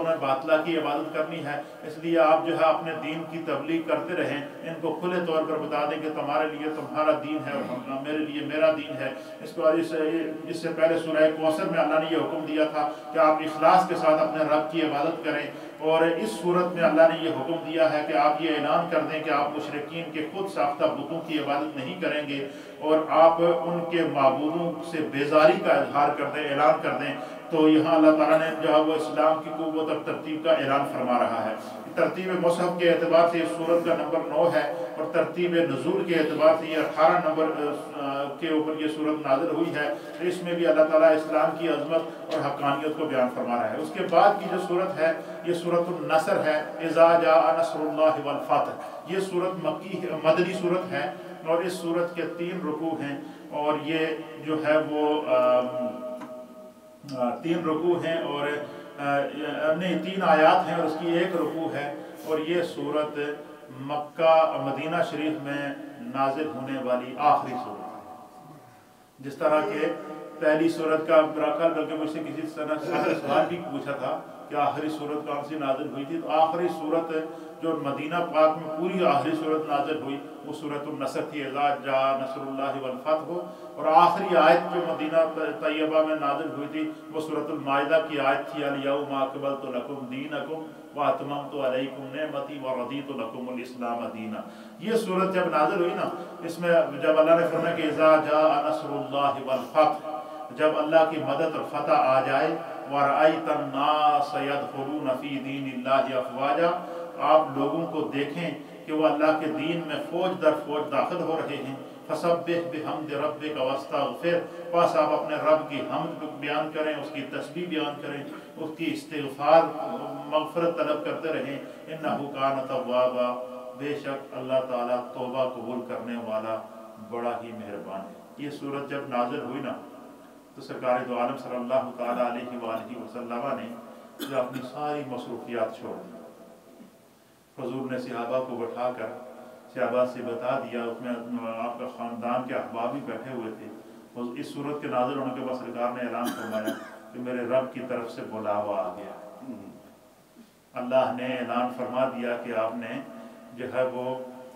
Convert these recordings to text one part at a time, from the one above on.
لوگوں نے باطلا کی عبادت کرنی ہے، اس لیے آپ جو ہے اپنے دین کی تبلیغ کرتے رہیں، ان کو کھلے طور پر بتا دیں کہ تمہارے لیے تمہارا دین ہے اور میرے لیے میرا دین ہے۔ اس سے پہلے سورہ کوثر میں اللہ نے یہ حکم دیا تھا کہ آپ اخلاص کے ساتھ اپنے رب کی عبادت کریں، اور اس صورت میں اللہ نے یہ حکم دیا ہے کہ آپ یہ اعلان کر دیں کہ آپ مشرکین کے خود ساختہ بتوں کی عبادت نہیں کریں گے، اور آپ ان کے معبودوں سے بیزاری کا اظہار کر دیں، اعلان کر دیں۔ تو یہاں اللہ تعالیٰ نے جو ہے وہ اسلام کی قوت اور ترتیب کا اعلان فرما رہا ہے۔ ترتیب مصحف کے اعتبار سے اس سورت کا نمبر 9 ہے، اور ترتیب نزول کے اعتبار سے یہ 18 نمبر کے اوپر یہ سورت نازل ہوئی ہے۔ اس میں بھی اللہ تعالیٰ اسلام کی عظمت اور حقانیت کو بیان فرما رہا ہے۔ اس کے بعد کی جو سورت ہے یہ سورت النصر ہے، اذا جاء نصر اللہ والفتح۔ یہ سورت مدنی سورت ہے، اور اس سورت کے 3 رکوع ہیں، اور یہ جو ہے وہ 3 رکوع ہیں، اور نہیں 3 آیات ہیں، اور اس کی 1 رکوع ہے، اور یہ سورت مکہ مدینہ شریف میں نازل ہونے والی آخری سورت ہے۔ جس طرح کہ پہلی سورت کا براکل بلکہ مجھ سے کسی سوال بھی پوچھا تھا کہ آخری سورت کون سی نازل ہوئی تھی، تو آخری سورت جو مدینہ پاک میں پوری آخری سورت نازل ہوئی وہ سورت النصر تھی، اذا جاء نصر اللہ والفتح، اور آخری آیت جو مدینہ طیبہ میں نازل ہوئی تھی وہ سورت المائدہ کی آیت تھی، الیوم اکملت لکم دینکم واتممت علیکم نعمتی ورضیت لکم الاسلام دینا۔ یہ سورت جب نازل ہوئی نا، اس میں جب اللہ نے فرمایا کہ اذا جاء نصر اللہ والفتح، جب اللہ کی مدد اور فتح آ جائے، وَرَأَيْتَ النَّاسَ يَدْخُلُونَ فِي دِينِ اللَّهِ أَفْوَاجًا، آپ لوگوں کو دیکھیں کہ وہ اللہ کے دین میں فوج در فوج داخل ہو رہے ہیں، فَسَبِّحْ بِحَمْدِ رَبِّكَ وَاسْتَغْفِرْ، بس آپ اپنے رب کی حمد بیان کریں، اس کی تسبیح بیان کریں، اس کی استغفار مغفرت طلب کرتے رہیں، إِنَّهُ كَانَ تَوَّابًا، بے شک اللہ تعالیٰ توبہ قبول کرنے والا بڑا ہی مہربان ہے۔ یہ سورت جب نازل ہوئی نا، تو سرکار دو عالم صلی اللہ تعالیٰ علیہ وآلہ وسلم نے جو اپنی ساری مصروفیات چھوڑ دی، حضور نے صحابہ کو بٹھا کر صحابہ سے بتا دیا، اس میں آپ کا خاندان کے احباب بھی بیٹھے ہوئے تھے، اس صورت کے نازل ہونے کے بعد سرکار نے اعلان فرمایا کہ میرے رب کی طرف سے بلاوا آ گیا۔ اللہ نے اعلان فرما دیا کہ آپ نے جو ہے وہ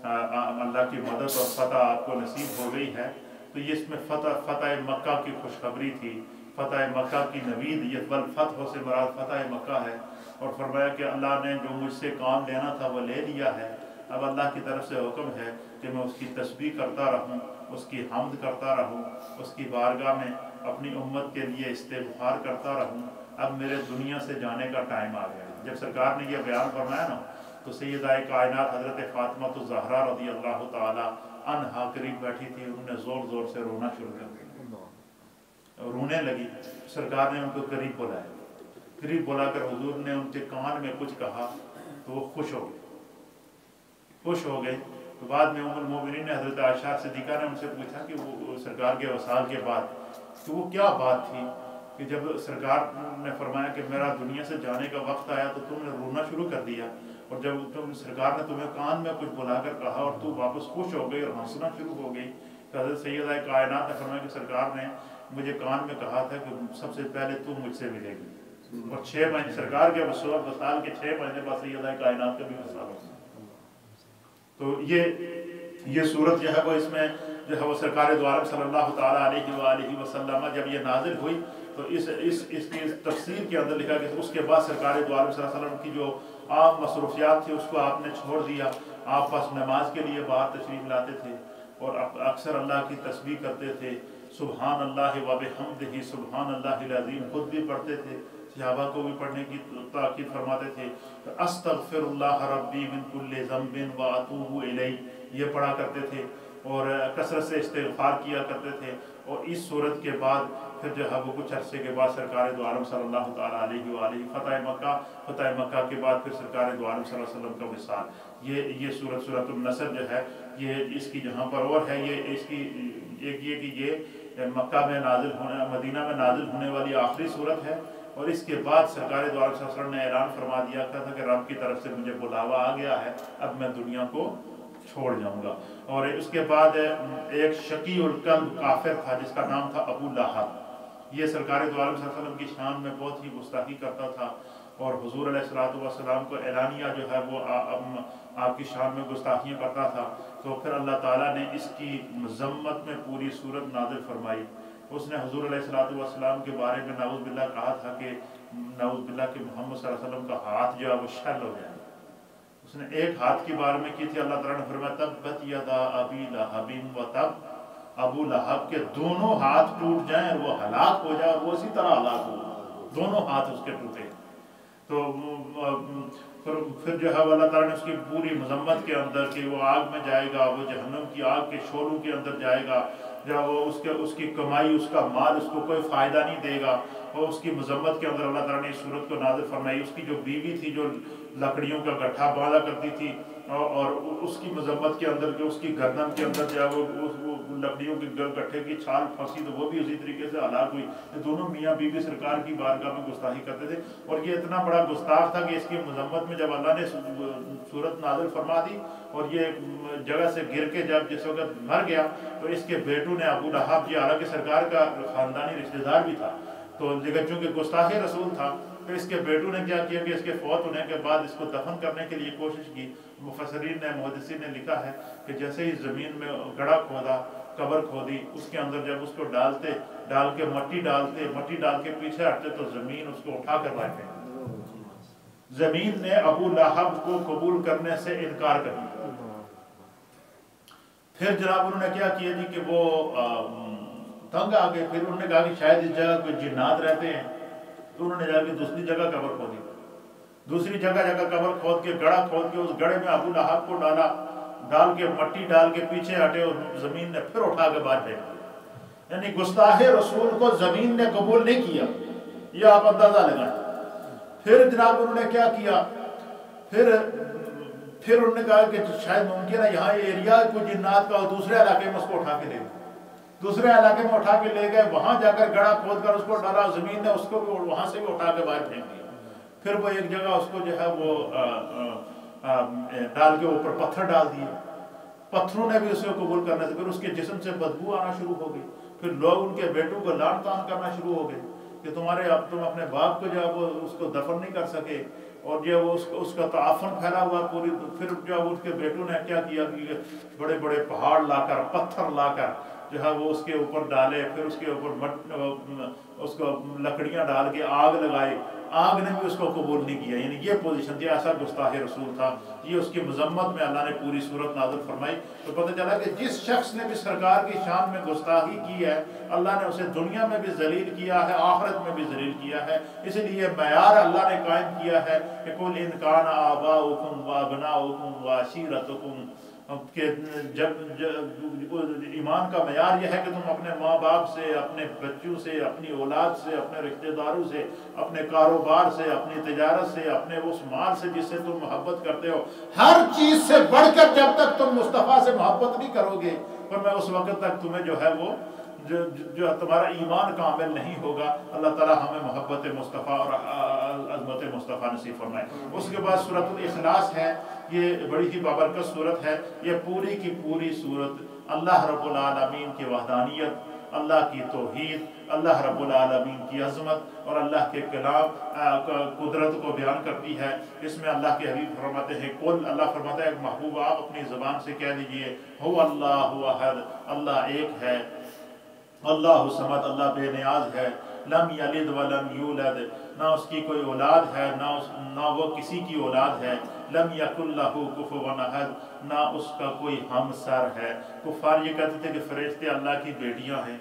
اللہ کی مدد اور فتح آپ کو نصیب ہو گئی ہے۔ تو یہ اس میں فتح مکہ کی خوشخبری تھی، فتح مکہ کی نوید، یہ والفتح سے مراد فتح مکہ ہے، اور فرمایا کہ اللہ نے جو مجھ سے کام لینا تھا وہ لے لیا ہے، اب اللہ کی طرف سے حکم ہے کہ میں اس کی تسبیح کرتا رہوں، اس کی حمد کرتا رہوں، اس کی بارگاہ میں اپنی امت کے لیے استغفار کرتا رہوں، اب میرے دنیا سے جانے کا ٹائم آ گیا۔ جب سرکار نے یہ بیان فرمایا نا، تو سیدہ کائنات حضرت فاطمہ الزہرا رضی اللہ تعالی عنہا قریب بیٹھی تھی، انہوں نے زور زور سے رونا شروع کر دیا، رونے لگی۔ سرکار نے ان کو قریب بلایا، قریب بلا کر حضور نے ان کے کان میں کچھ کہا تو وہ خوش ہو گئے۔ تو بعد میں ام المومنین نے حضرت عائشہ صدیقہ نے ان سے پوچھا کہ وہ سرکار کے وصال کے بعد کہ وہ کیا بات تھی کہ جب سرکار نے فرمایا کہ میرا دنیا سے جانے کا وقت آیا تو تم نے رونا شروع کر دیا، اور جب سرکار نے تمہیں کان میں کچھ بلا کر کہا اور تو واپس خوش ہو گئی اور ہنسنا شروع ہو گئی۔ تو حضرت سیدہ کائنات نے فرمایا کہ سرکار نے مجھے کان میں کہا تھا کہ سب سے پہلے تو مجھ سے ملے گی، اور 6 مہینے سرکار کے وصال کے 6 مہینے بعد سیدہ کائنات کا بھی وصال ہو۔ تو یہ صورت جو ہے وہ اس میں جو ہے وہ سرکار دو عالم صلی اللہ تعالیٰ علیہ وآلہ وسلم جب یہ نازل ہوئی تو اس کی تفسیر کے اندر لکھا کہ اس کے بعد سرکار دو عالم صلی اللہ علیہ وسلم کی جو عام مصروفیات تھی اس کو آپ نے چھوڑ دیا، آپ بس نماز کے لیے باہر تشریف لاتے تھے اور اکثر اللہ کی تسبیح کرتے تھے، سبحان اللہ و بحمدہ سبحان اللہ العظیم خود بھی پڑھتے تھے، صحابہ کو بھی پڑھنے کی تاکید فرماتے تھے، استغفر اللہ ربی من کل ذنب واتوب الیہ یہ پڑھا کرتے تھے، اور کثرت سے استغفار کیا کرتے تھے۔ اور اس صورت کے بعد پھر جو ہے وہ کچھ عرصے کے بعد سرکار دو عالم صلی اللہ تعالیٰ علیہ وآلہ فتح مکہ کے بعد پھر سرکار دو عالم صلی اللہ علیہ وسلم کا وصال۔ یہ سورت النصر جو ہے یہ اس کی جہاں پر اور ہے، یہ اس کی ایک یہ کہ یہ مکہ میں نازل ہونے مدینہ میں نازل ہونے والی آخری صورت ہے، اور اس کے بعد سرکار دو عالم صلی اللہ علیہ وسلم نے اعلان فرما دیا تھا کہ رب کی طرف سے مجھے بلاوا آ گیا ہے، اب میں دنیا کو چھوڑ جاؤں گا۔ اور اس کے بعد ایک شقی القلب کافر تھا جس کا نام تھا ابو لہب، یہ سرکار دو عالم صلی اللہ علیہ وسلم کی شان میں بہت ہی گستاخی کرتا تھا، اور حضور علیہ السلام کو اعلانیہ جو ہے وہ آپ کی شان میں گستاخیاں کرتا تھا، تو پھر اللہ تعالیٰ نے اس کی مذمت میں پوری صورت نازل فرمائی۔ اس نے حضور علیہ السلام کے بارے میں نعوذ باللہ کہا تھا کہ نعوذ باللہ کہ محمد صلی اللہ علیہ وسلم کا ہاتھ جو ہے وہ شل ہو جائے۔ اس نے ایک ہاتھ کی بارے میں کی تھی، اللہ تعالیٰ نے فرمایا تبت یدا ابی لہب وتب، ابو لہب کے دونوں ہاتھ ٹوٹ جائیں اور وہ ہلاک ہو جائے، اور وہ اسی طرح ہلاک ہو، دونوں ہاتھ اس کے ٹوٹے۔ تو پھر جو ہے اللہ تعالیٰ نے اس کی پوری مذمت کے اندر کہ وہ آگ میں جائے گا، وہ جہنم کی آگ کے شعلوں کے اندر جائے گا، جب وہ اس کی کمائی، اس کا مال اس کو کوئی فائدہ نہیں دے گا، اور اس کی مذمت کے اندر اللہ تعالیٰ نے اس صورت کو نازل فرمائی۔ اس کی جو بیوی تھی جو لکڑیوں کا گٹھا باندھا کرتی تھی، اور اس کی مذمت کے اندر کہ اس کی گردن کے اندر جو ہے وہ لکڑیوں کے گٹھے کی چھال پھنسی، تو وہ بھی اسی طریقے سے ہلاک ہوئی۔ یہ دونوں میاں بیوی سرکار کی بارگاہ میں گستاخی کرتے تھے، اور یہ اتنا بڑا گستاخ تھا کہ اس کی مذمت میں جب اللہ نے صورت نازل فرما دی اور یہ جگہ سے گر کے جب جس وقت مر گیا، تو اس کے بیٹوں نے ابو لہب، یہ حالانکہ سرکار کا خاندانی رشتہ دار بھی تھا، تو لیکن چونکہ گستاخ رسول تھا، تو اس کے بیٹوں نے کیا کیا کہ اس کے فوت ہونے کے بعد اس کو دفن کرنے کے لیے کوشش کی۔ مفسرین نے، محدثین نے لکھا ہے کہ جیسے ہی زمین میں گڑھا کھودا، قبر کھودی، اس کے اندر جب اس کو ڈال کے مٹی ڈال کے پیچھے ہٹتے تو زمین اس کو اٹھا کر رکھتے۔ زمین نے ابو لہب کو قبول کرنے سے انکار کر دیا۔ پھر جناب انہوں نے کیا کیا جی کہ وہ تنگ آ گئے، پھر انہوں نے کہا کہ شاید اس جگہ کوئی جنات رہتے ہیں، تو انہوں نے جا کے دوسری جگہ قبر کھودی، دوسری جگہ قبر کھود کے گڑھا کھود کے اس گڑھے میں ابو لہب کو ڈال کے مٹی ڈال کے پیچھے ہٹے، اور زمین نے پھر اٹھا کے باہر پھینک دیا۔ یعنی گستاخ رسول کو زمین نے قبول نہیں کیا، یہ آپ اندازہ لگائیں۔ پھر جناب انہوں نے کیا کیا، پھر انہوں نے کہا کہ شاید ممکن ہے یہاں یہ ایریا کوئی جنات کا، اور دوسرے علاقے میں اس کو اٹھا کے لے گئے، دوسرے علاقے میں اٹھا کے لے گئے، وہاں جا کر گڑھا کھود کر اس کو ڈالا، زمین نے اس کو وہاں سے بھی اٹھا کے باہر پھینک دیا۔ پھر وہ ایک جگہ اس کو جو ہے وہ ڈال کے اوپر پتھر ڈال دیے، پتھروں نے بھی اسے قبول کرنے سے پھر اس کے جسم سے بدبو آنا شروع ہو گئی۔ پھر لوگ ان کے بیٹوں کو لعن طعن کرنا شروع ہو گئے کہ تم اپنے باپ کو جو ہے وہ اس کو دفن نہیں کر سکے، اور جو وہ اس کا تعفن پھیلا ہوا پوری۔ پھر جو اس کے بیٹوں نے کیا کیا کہ بڑے بڑے پہاڑ لا کر، پتھر لا کر جو ہے وہ اس کے اوپر ڈالے، پھر اس کے اوپر اس کو لکڑیاں ڈال کے آگ لگائے، آگ نے بھی اس کو قبول نہیں کیا۔ یعنی یہ پوزیشن تھی، ایسا گستاخ رسول تھا۔ یہ اس کی مذمت میں اللہ نے پوری صورت نازل فرمائی، تو پتہ چلا کہ جس شخص نے بھی سرکار کی شان میں گستاخی کی ہے، اللہ نے اسے دنیا میں بھی ذلیل کیا ہے، آخرت میں بھی ذلیل کیا ہے۔ اس لیے معیار اللہ نے قائم کیا ہے کہ قُلْ إِنْ كَانَ آبَاؤُكُمْ وَأَبْنَاؤُكُمْ وَعَشِيرَتُكُمْ، کہ جب ایمان کا معیار یہ ہے کہ تم اپنے ماں باپ سے، اپنے بچوں سے، اپنی اولاد سے، اپنے رشتہ داروں سے، اپنے کاروبار سے، اپنی تجارت سے، اپنے اس مال سے جس سے تم محبت کرتے ہو، ہر چیز سے بڑھ کر جب تک تم مصطفیٰ سے محبت نہیں کرو گے، پر میں اس وقت تک تمہیں جو ہے وہ جو تمہارا ایمان کامل نہیں ہوگا۔ اللہ تعالیٰ ہمیں محبت مصطفیٰ اور عظمت مصطفیٰ نصیب فرمائے۔ اس کے بعد سورۃ الاخلاص ہے، یہ بڑی ہی بابرکت سورت ہے۔ یہ پوری کی پوری سورت اللہ رب العالمین کی وحدانیت، اللہ کی توحید، اللہ رب العالمین کی عظمت اور اللہ کے کلام قدرت کو بیان کرتی ہے۔ اس میں اللہ کے حبیب فرماتے ہیں، قل، اللہ فرماتا ہے محبوب آپ اپنی زبان سے کہہ دیجئے، هو اللہ احد، اللہ ایک ہے، اللہ صمد، اللہ بے نیاز ہے، لم یلد ولم یولد، نہ اس کی کوئی اولاد ہے، نہ وہ کسی کی اولاد ہے، لم یکن لہ کفوا احد، نہ اس کا کوئی ہمسر ہے۔ کفار یہ کہتے تھے کہ فرشتے اللہ کی بیٹیاں ہیں،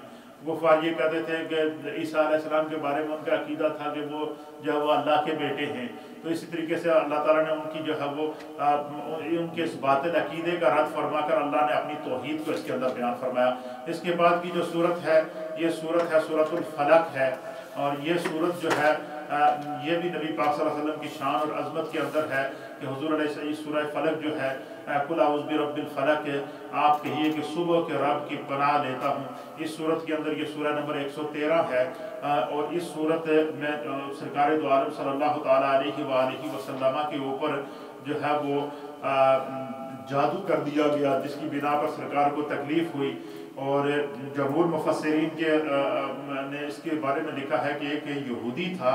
کفار یہ کہتے تھے کہ عیسیٰ علیہ السلام کے بارے میں ان کا عقیدہ تھا کہ وہ اللہ کے بیٹے ہیں۔ تو اسی طریقے سے اللہ تعالیٰ نے ان کی جو ہے وہ ان کے اس باطل عقیدے کا رد فرما کر اللہ نے اپنی توحید کو اس کے اندر بیان فرمایا۔ اس کے بعد کی جو صورت ہے، یہ صورت ہے سورۃ الفلق ہے، اور یہ صورت جو ہے یہ بھی نبی پاک صلی اللہ علیہ وسلم کی شان اور عظمت کے اندر ہے کہ حضور علیہ السلام سورہ فلق جو ہے، قل اعوذ برب الفلق، آپ کہیے کہ صبح کے رب کی پناہ لیتا ہوں۔ اس صورت کے اندر یہ سورہ نمبر 113 ہے، اور اس صورت میں سرکار دو عالم صلی اللہ تعالیٰ علیہ وآلہ وسلم کے اوپر جو ہے وہ جادو کر دیا گیا، جس کی بنا پر سرکار کو تکلیف ہوئی۔ اور جمہور مفسرین نے اس کے بارے میں لکھا ہے کہ ایک یہودی تھا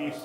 30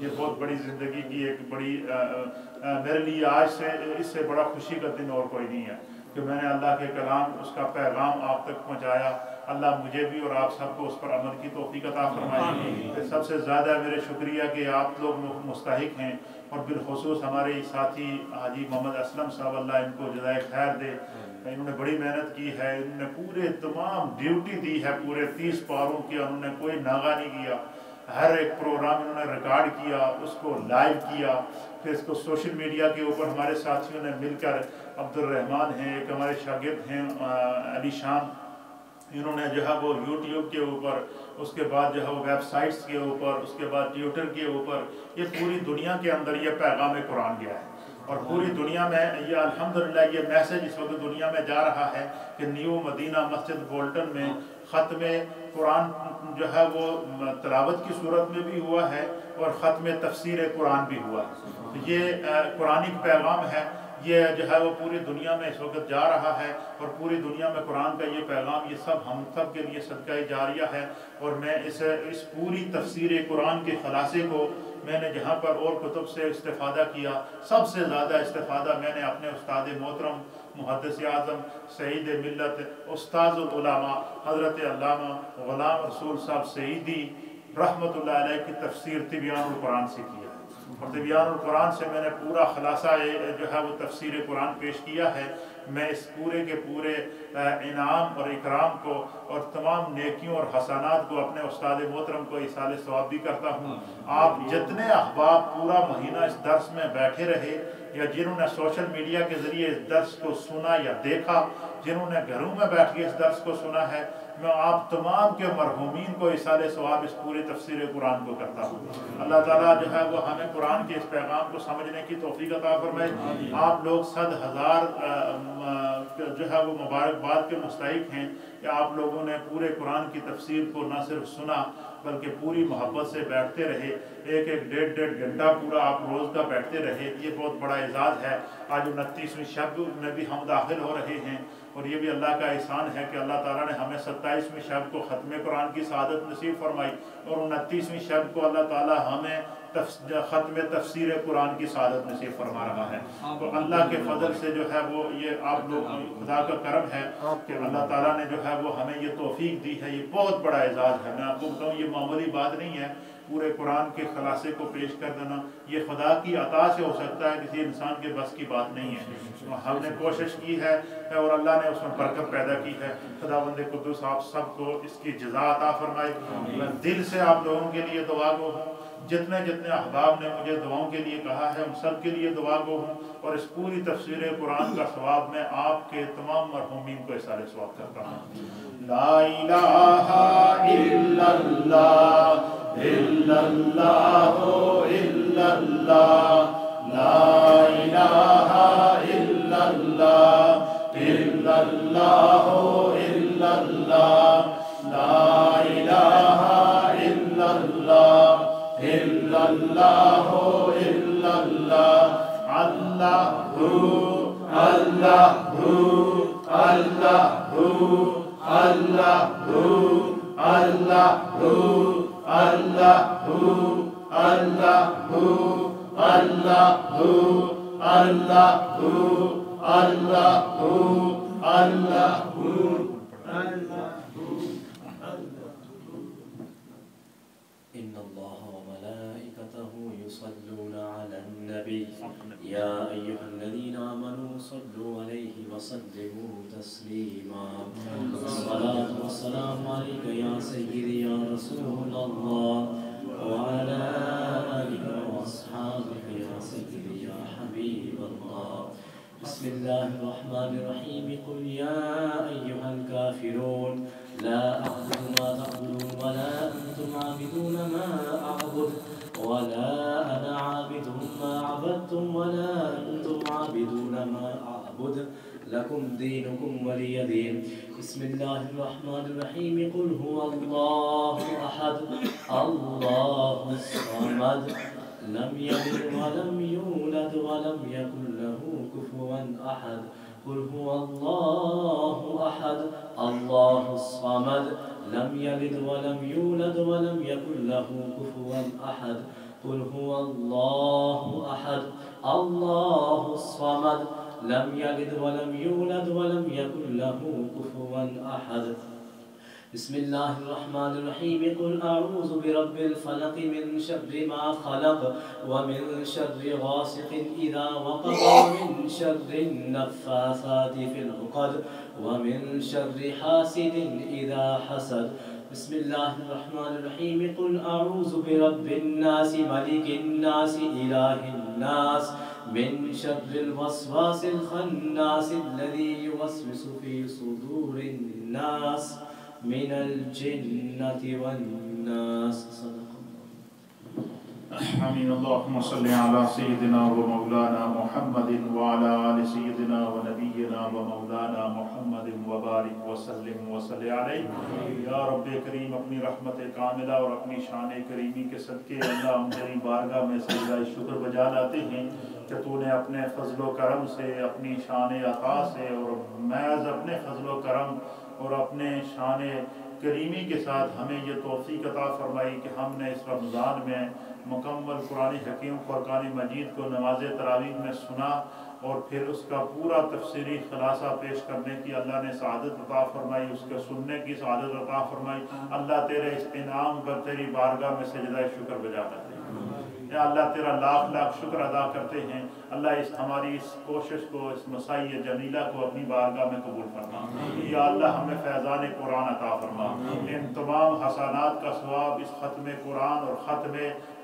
یہ بہت بڑی زندگی کی ایک بڑی میرے لیے آج سے اس سے بڑا خوشی کا دن اور کوئی نہیں ہے کہ میں نے اللہ کے کلام اس کا پیغام آپ تک پہنچایا۔ اللہ مجھے بھی اور آپ سب کو اس پر عمل کی توفیق عطا فرمائے۔ سب سے زیادہ میرے شکریہ کہ آپ لوگ مستحق ہیں، اور بالخصوص ہمارے ساتھی حاجی محمد اسلم صاحب، اللہ ان کو جزائے خیر دے۔ انہوں نے بڑی محنت کی ہے، انہوں نے پورے تمام ڈیوٹی دی ہے، پورے 30 پاروں کی انہوں نے کوئی ناغہ نہیں کیا۔ ہر ایک پروگرام انہوں نے ریکارڈ کیا، اس کو لائیو کیا، پھر اس کو سوشل میڈیا کے اوپر ہمارے ساتھیوں نے مل کر، عبد الرحمن ہیں ایک ہمارے شاگرد ہیں علی شان، انہوں نے جو ہے وہ یوٹیوب کے اوپر، اس کے بعد جو ہے وہ ویب سائٹس کے اوپر، اس کے بعد ٹویٹر کے اوپر، یہ پوری دنیا کے اندر یہ پیغام قرآن گیا ہے، اور پوری دنیا میں یہ الحمدللہ یہ میسج اس وقت دنیا میں جا رہا ہے کہ نیو مدینہ مسجد بولٹن میں ختم قرآن جو ہے وہ تلاوت کی صورت میں بھی ہوا ہے، اور ختم تفسیر قرآن بھی ہوا ہے۔ یہ قرآنی پیغام ہے، یہ جو ہے وہ پوری دنیا میں اس وقت جا رہا ہے، اور پوری دنیا میں قرآن کا یہ پیغام، یہ سب ہم سب کے لیے صدقہ جاریہ ہے۔ اور میں اس پوری تفسیر قرآن کے خلاصے کو میں نے جہاں پر اور کتب سے استفادہ کیا، سب سے زیادہ استفادہ میں نے اپنے استاد محترم محدث اعظم سعید ملت استاذ العلماء حضرت علامہ غلام رسول صاحب سعیدی رحمۃ اللہ علیہ کی تفسیر تبیان القرآن سے کیا، اور تبیان القرآن سے میں نے پورا خلاصہ جو ہے وہ تفسیر قرآن پیش کیا ہے۔ میں اس پورے کے پورے انعام اور اکرام کو اور تمام نیکیوں اور حسنات کو اپنے استاد محترم کو ایصال ثواب بھی کرتا ہوں۔ آپ جتنے احباب پورا مہینہ اس درس میں بیٹھے رہے، یا جنہوں نے سوشل میڈیا کے ذریعے اس درس کو سنا یا دیکھا، جنہوں نے گھروں میں بیٹھ کے اس درس کو سنا ہے، میں آپ تمام کے مرحومین کو ایصال ثواب اس پوری تفسیر قرآن کو کرتا ہوں۔ اللہ تعالیٰ جو ہے وہ ہمیں قرآن کے اس پیغام کو سمجھنے کی توفیق عطا فرمائے۔ آپ لوگ 100,000 جو ہے وہ مبارکباد کے مستحق ہیں کہ آپ لوگوں نے پورے قرآن کی تفسیر کو نہ صرف سنا بلکہ پوری محبت سے بیٹھتے رہے، ایک ڈیڑھ گھنٹہ پورا آپ روز کا بیٹھتے رہے، یہ بہت بڑا اعزاز ہے۔ آج 29ویں شب میں بھی ہم داخل ہو رہے ہیں، اور یہ بھی اللہ کا احسان ہے کہ اللہ تعالیٰ نے ہمیں 27ویں شب کو ختم قرآن کی سعادت نصیب فرمائی، اور 29ویں شب کو اللہ تعالیٰ ہمیں ختم تفسیر قرآن کی سعادت نصیب فرما رہا ہے۔ تو اللہ کے فضل سے جو ہے وہ یہ آپ لوگ خدا کا کرم ہے کہ اللہ تعالیٰ نے جو ہے وہ ہمیں یہ توفیق دی ہے، یہ بہت بڑا اعزاز ہے۔ میں آپ کو بتاؤں یہ معمولی بات نہیں ہے، پورے قرآن کے خلاصے کو پیش کر دینا یہ خدا کی عطا سے ہو سکتا ہے، کسی انسان کے بس کی بات نہیں ہے۔ ہم نے کوشش کی ہے اور اللہ نے اس میں برکت پیدا کی ہے۔ خداوند قدوس آپ سب کو اس کی جزا عطا فرمائے۔ میں دل سے آپ لوگوں کے لیے دعا گو ہوں، جتنے احباب نے مجھے دعاؤں کے لیے کہا ہے ان سب کے لیے دعا گو ہوں، اور اس پوری تفسیر قرآن کا ثواب میں آپ کے تمام مرحومین کو ایصال ثواب کرتا ہوں۔ لا الہ الا اللہ الا اللہ الا اللہ، لا الہ الا اللہ الا اللہ الا اللہ، لا الہ الا اللہ الا اللہ الا اللہ، اللہ اللہ اللہ اللہ اللہ اللہ اللہ اللہ اللہ إن الله وملائكته يصلون على النبي يا أيها الذين آمنوا صلوا عليه وسلموا تسليما الصلاة والسلام عليك يا سيدي يا رسول الله وعلى آلك وأصحابك يا سيدي يا حبيب الله بسم الله الرحمن الرحيم قل يا أيها الكافرون لا أعبد ما تعبدون ولا أنتم عابدون ما أعبد ولا أنا عابد ما عبدتم ولا أنتم عابدون ما أعبد لكم دينكم ولي دين بسم الله الرحمن الرحيم قل هو الله أحد الله الصمد لم يلد ولم يولد ولم يكن له كفوا أحد قل هو الله أحد الله الصمد لم يلد ولم يولد ولم يكن له كفوا أحد قل هو الله أحد الله الصمد لم يلد ولم يولد ولم يكن له كفوا أحد بسم الله الرحمن الرحيم قل أعوذ برب الفلق من شر ما خلق ومن شر غاسق إذا وقب ومن شر النفاثات في العقد ومن شر حاسد إذا حسد بسم الله الرحمن الرحيم قل أعوذ برب الناس ملك الناس إله الناس من شر الوسواس الخناس الذي يوسوس في صدور الناس من الجنة والناس صدق الله آمين اللهم صل على سيدنا ومولانا محمد وعلى آل سيدنا ونبينا ومولانا محمد وبارك وسلم وصل عليه یا رب کریم اپنی رحمت کاملہ اور اپنی شان کریمی کے صدقے اللہ ہم تیری بارگاہ میں سجدہ شکر بجا لاتے ہیں کہ تو نے اپنے فضل و کرم سے اپنی شان عطا سے اور محض اپنے فضل و کرم اور اپنے شان کریمی کے ساتھ ہمیں یہ توفیق عطا فرمائی کہ ہم نے اس رمضان میں مکمل قرآن حکیم فرقان مجید کو نماز تراویح میں سنا اور پھر اس کا پورا تفسیری خلاصہ پیش کرنے کی اللہ نے سعادت عطا فرمائی، اس کے سننے کی سعادت عطا فرمائی۔ اللہ تیرے اس انعام پر تیری بارگاہ میں سجدہ شکر بجا کرتے ہیں، یا اللہ تیرا لاکھ لاکھ شکر ادا کرتے ہیں۔ اللہ ہماری اس کوشش کو، اس مسائی جمیلہ کو اپنی بارگاہ میں قبول فرما۔ یا اللہ ہمیں فیضان قرآن عطا فرما، ان تمام حسنات کا ثواب، اس ختم قرآن اور ختم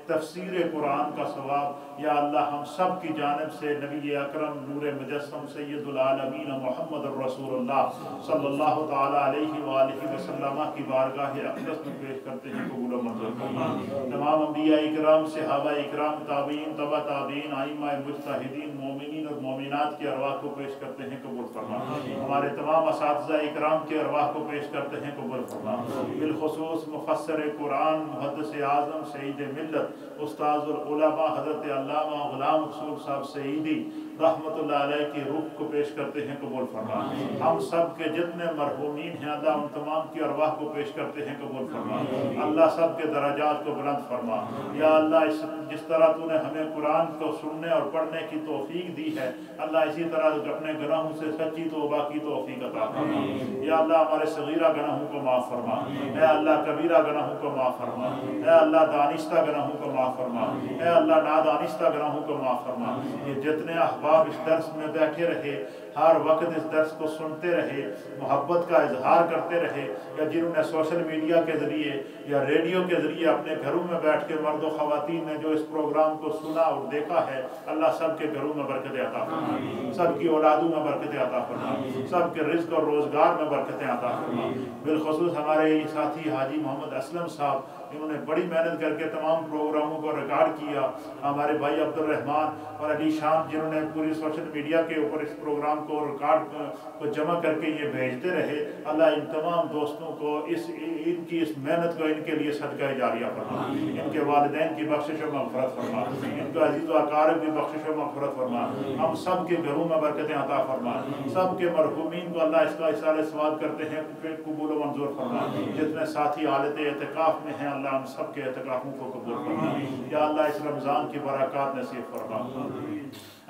تفسیر قرآن کا ثواب یا اللہ ہم سب کی جانب سے نبی اکرم نور مجسم سید العالمین محمد الرسول اللہ صلی اللہ تعالی علیہ وآلہ وسلم کی بارگاہ اقدس میں پیش کرتے ہیں، قبول و منظور فرما۔ تمام انبیاء اکرام، صحابہ اکرام، تابعین، تبع تابعین، ائمہ مجتہدین، مومنین اور مومنات کے ارواح کو پیش کرتے ہیں، قبول فرما۔ ہمارے تمام اساتذہ اکرام کے ارواح کو پیش کرتے ہیں، قبول فرما۔ بالخصوص مفسر قرآن، محدث اعظم، سعید ملت، استاذ العلماء حضرت علامہ غلام رسول صاحب سعیدی رحمت اللہ علیہ کی روح کو پیش کرتے ہیں، قبول فرما۔ ہم سب کے جتنے مرحومین ہیں اللہ ان تمام کی ارواح کو پیش کرتے ہیں، قبول فرما۔ اللہ سب کے درجات کو بلند فرما۔ یا اللہ جس طرح تو نے ہمیں قرآن کو سننے اور پڑھنے کی توفیق دی ہے، اللہ اسی طرح اپنے گناہوں سے سچی توبہ کی توفیق عطا فرما۔ یا اللہ ہمارے صغیرہ گناہوں کو معاف فرما، اے اللہ کبیرہ گناہوں کو معاف فرما، اے اللہ دانستہ گناہوں کو معاف فرما، اے اللہ نادانستہ گناہوں کو معاف فرما۔ یہ جتنے احباب اس درس میں بیٹھے رہے، ہر وقت اس درس کو سنتے رہے، محبت کا اظہار کرتے رہے، یا جنہوں نے سوشل میڈیا کے ذریعے یا ریڈیو کے ذریعے اپنے گھروں میں بیٹھ کے مرد و خواتین نے جو اس پروگرام کو سنا اور دیکھا ہے، اللہ سب کے گھروں میں برکتیں عطا فرما، سب کی اولادوں میں برکتیں عطا فرما، سب کے رزق اور روزگار میں برکتیں عطا فرما۔ بالخصوص ہمارے یہ ساتھی حاجی محمد اسلم صاحب، انہوں نے بڑی محنت کر کے تمام پروگراموں کو ریکارڈ کیا، ہمارے بھائی عبد الرحمن اور علی شام جنہوں نے پوری سوشل میڈیا کے اوپر اس پروگرام کو ریکارڈ کو جمع کر کے یہ بھیجتے رہے، اللہ ان تمام دوستوں کو ان کی اس محنت کو ان کے لیے صدقہ جاریہ فرما، ان کے والدین کی بخشش و مغفرت فرما، ان کے عزیز و اقارب کی بخشش و مغفرت فرما، ہم سب کے گھروں میں برکتیں عطا فرما، سب کے مرحومین کو اللہ اس کا اصالہ ثواب کرتے ہیں قبول و منظور فرما۔ جتنے ساتھی حالت اعتکاف میں ہیں اللہ ہم سب کے اعتکافوں کو قبول فرما۔ یا اللہ اس رمضان کی برکات نصیب فرما،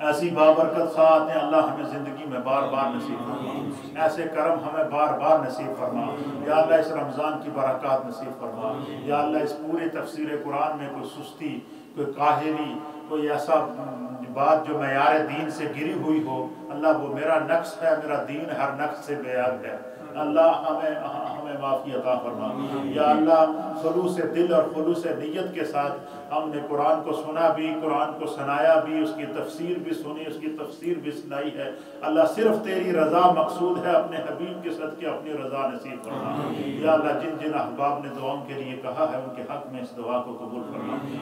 ایسی بابرکت ساعتیں اللہ ہمیں زندگی میں بار بار نصیب فرما، ایسے کرم ہمیں بار بار نصیب فرما۔ یا اللہ اس رمضان کی برکات نصیب فرما۔ یا اللہ اس پورے تفسیر قرآن میں کوئی سستی، کوئی کاہلی، کوئی ایسا بات جو معیار دین سے گری ہوئی ہو، اللہ وہ میرا نقص ہے، میرا دین ہر نقص سے بیاب ہے، اللہ ہمیں معافی عطا فرما۔ یا اللہ خلوص دل اور خلوص نیت کے ساتھ ہم نے قرآن کو سنا بھی، قرآن کو سنایا بھی، اس کی تفسیر بھی سنی، اس کی تفسیر بھی سنائی ہے، اللہ صرف تیری رضا مقصود ہے، اپنے حبیب کے صدقے اپنی رضا نصیب فرما۔ یا اللہ جن جن احباب نے دعاؤں کے لیے کہا ہے ان کے حق میں اس دعا کو قبول فرما۔